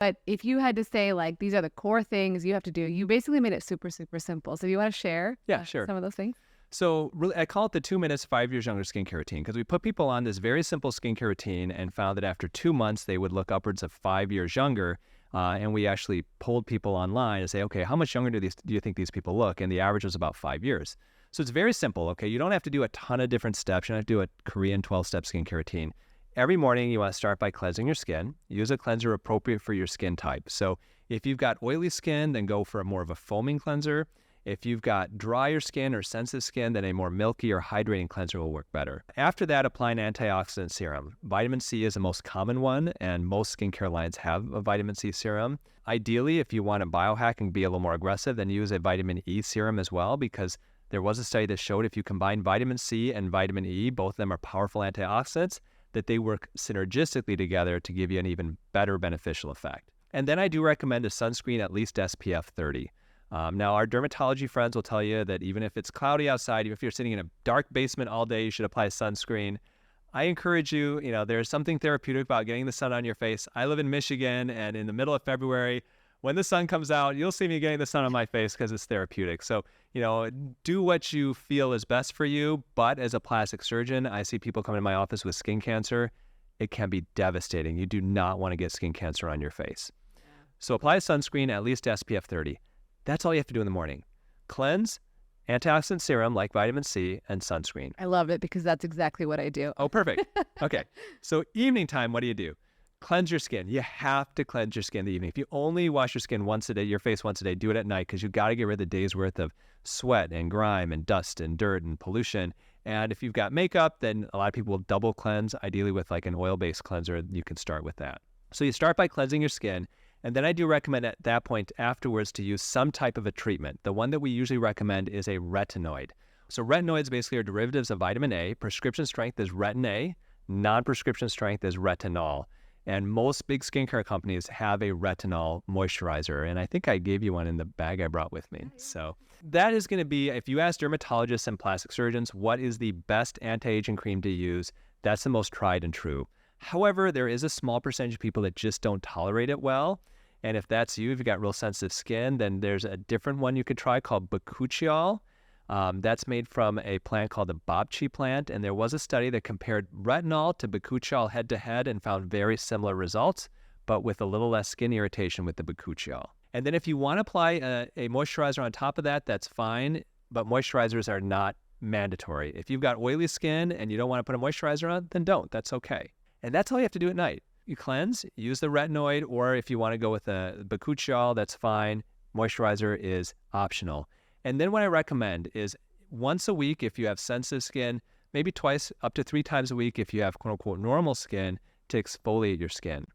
But if you had to say, like, these are the core things you have to do, you basically made it super, super simple. So you want to share Yeah, sure. some of those things? So really, I call it the 2 minutes, 5 years younger skincare routine because we put people on this very simple skincare routine and found that after 2 months, they would look upwards of 5 years younger. And we actually polled people online and say, okay, how much younger do you think these people look? And the average was about 5 years. So it's very simple, okay? You don't have to do a ton of different steps. You don't have to do a Korean 12-step skincare routine. Every morning, you want to start by cleansing your skin. Use a cleanser appropriate for your skin type. So if you've got oily skin, then go for more of a foaming cleanser. If you've got drier skin or sensitive skin, then a more milky or hydrating cleanser will work better. After that, apply an antioxidant serum. Vitamin C is the most common one, and most skincare lines have a vitamin C serum. Ideally, if you want to biohack and be a little more aggressive, then use a vitamin E serum as well, because there was a study that showed if you combine vitamin C and vitamin E, both of them are powerful antioxidants, that they work synergistically together to give you an even better beneficial effect. And then I do recommend a sunscreen at least SPF 30. Now, our dermatology friends will tell you that even if it's cloudy outside, even if you're sitting in a dark basement all day, you should apply sunscreen. I encourage you, there's something therapeutic about getting the sun on your face. I live in Michigan, and in the middle of February, when the sun comes out, you'll see me getting the sun on my face because it's therapeutic. So, do what you feel is best for you. But as a plastic surgeon, I see people come in my office with skin cancer. It can be devastating. You do not want to get skin cancer on your face. Yeah. So apply a sunscreen, at least SPF 30. That's all you have to do in the morning. Cleanse, antioxidant serum like vitamin C, and sunscreen. I love it because that's exactly what I do. Oh, perfect. Okay. So evening time, what do? Cleanse your skin. You have to cleanse your skin in the evening. If you only wash your skin once a day, your face once a day, do it at night because you got to get rid of the day's worth of sweat and grime and dust and dirt and pollution. And if you've got makeup, then a lot of people will double cleanse, ideally with like an oil-based cleanser. You can start with that. So you start by cleansing your skin. And then I do recommend at that point afterwards to use some type of a treatment. The one that we usually recommend is a retinoid. So retinoids basically are derivatives of vitamin A. Prescription strength is retin A. Non-prescription strength is retinol. And most big skincare companies have a retinol moisturizer. And I think I gave you one in the bag I brought with me. So that is going to be, if you ask dermatologists and plastic surgeons, what is the best anti-aging cream to use? That's the most tried and true. However, there is a small percentage of people that just don't tolerate it well. And if that's you, if you've got real sensitive skin, then there's a different one you could try called bakuchiol. That's made from a plant called the bakuchiol plant. And there was a study that compared retinol to bakuchiol head to head and found very similar results, but with a little less skin irritation with the bakuchiol. And then if you want to apply a moisturizer on top of that, that's fine. But moisturizers are not mandatory. If you've got oily skin and you don't want to put a moisturizer on, then don't. That's okay. And that's all you have to do at night. You cleanse, use the retinoid, or if you want to go with a bakuchiol, that's fine. Moisturizer is optional. And then what I recommend is once a week if you have sensitive skin, maybe twice, up to 3 times a week if you have quote-unquote normal skin, to exfoliate your skin.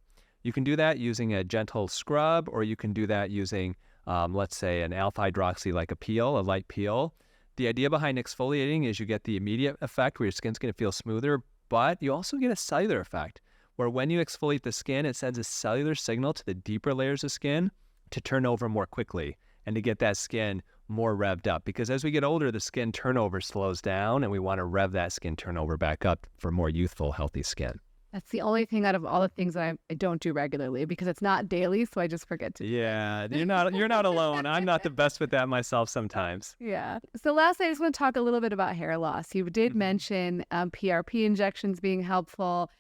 You can do that using a gentle scrub, or you can do that using, let's say, an alpha-hydroxy like a peel, a light peel. The idea behind exfoliating is you get the immediate effect where your skin's going to feel smoother, but you also get a cellular effect where when you exfoliate the skin, it sends a cellular signal to the deeper layers of skin to turn over more quickly and to get that skin more revved up. Because as we get older, the skin turnover slows down and we want to rev that skin turnover back up for more youthful, healthy skin. That's the only thing out of all the things that I don't do regularly because it's not daily, so I just forget to. Yeah, you're not alone. I'm not the best with that myself sometimes. Yeah. So lastly, I just want to talk a little bit about hair loss. You did mention PRP injections being helpful.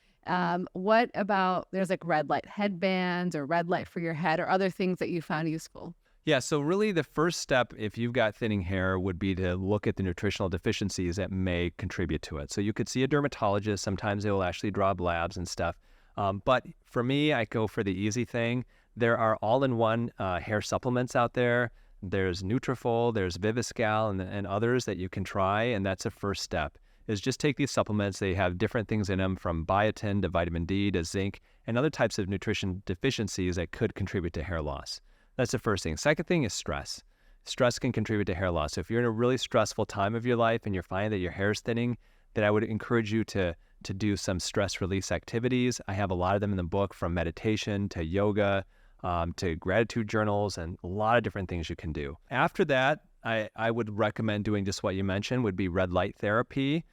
What about, there's like red light headbands or red light for your head or other things that you found useful? Yeah, so really the first step, if you've got thinning hair, would be to look at the nutritional deficiencies that may contribute to it. So you could see a dermatologist. Sometimes they will actually draw labs and stuff. But for me, I go for the easy thing. There are all-in-one hair supplements out there. There's Nutritional, there's Viviscal, and others that you can try, and that's a first step, is just take these supplements. They have different things in them, from biotin to vitamin D to zinc, and other types of nutrition deficiencies that could contribute to hair loss. That's the first thing. Second thing is stress. Stress can contribute to hair loss. So if you're in a really stressful time of your life and you're finding that your hair is thinning, then I would encourage you to do some stress release activities. I have a lot of them in the book, from meditation to yoga to gratitude journals, and a lot of different things you can do. After that, I would recommend doing just what you mentioned, would be red light therapy.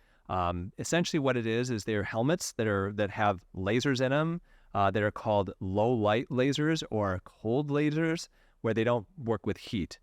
Essentially what it is they're helmets that have lasers in them. that are called low light lasers or cold lasers, where they don't work with heat.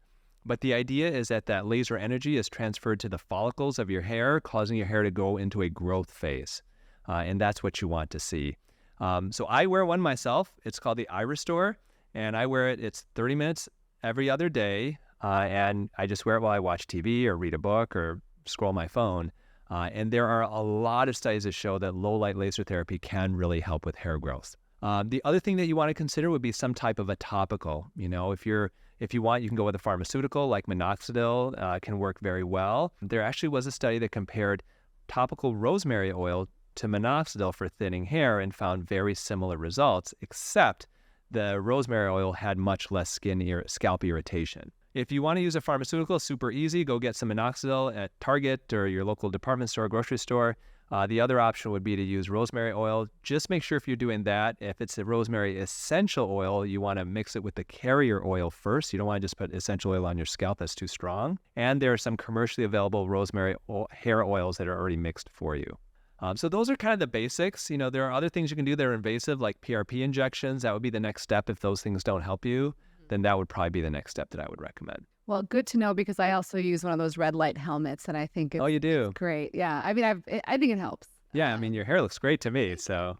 But the idea is that that laser energy is transferred to the follicles of your hair, causing your hair to go into a growth phase. And that's what you want to see. So I wear one myself. It's called the iRestore, and I wear it. It's 30 minutes every other day, and I just wear it while I watch TV or read a book or scroll my phone. And there are a lot of studies that show that low light laser therapy can really help with hair growth. The other thing that you want to consider would be some type of a topical. If you want, you can go with a pharmaceutical like minoxidil, can work very well. There actually was a study that compared topical rosemary oil to minoxidil for thinning hair and found very similar results, except the rosemary oil had much less scalp irritation. If you want to use a pharmaceutical, super easy. Go get some minoxidil at Target or your local department store, grocery store. The other option would be to use rosemary oil. Just make sure if you're doing that, if it's a rosemary essential oil, you want to mix it with the carrier oil first. You don't want to just put essential oil on your scalp. That's too strong. And there are some commercially available rosemary hair oils that are already mixed for you. So those are kind of the basics. There are other things you can do that are invasive, like PRP injections. That would be the next step. If those things don't help you, then that would probably be the next step that I would recommend. Well, good to know, because I also use one of those red light helmets, and I think it's Oh, you do? great. Yeah. I mean, I think it helps. Yeah, I mean, your hair looks great to me, so.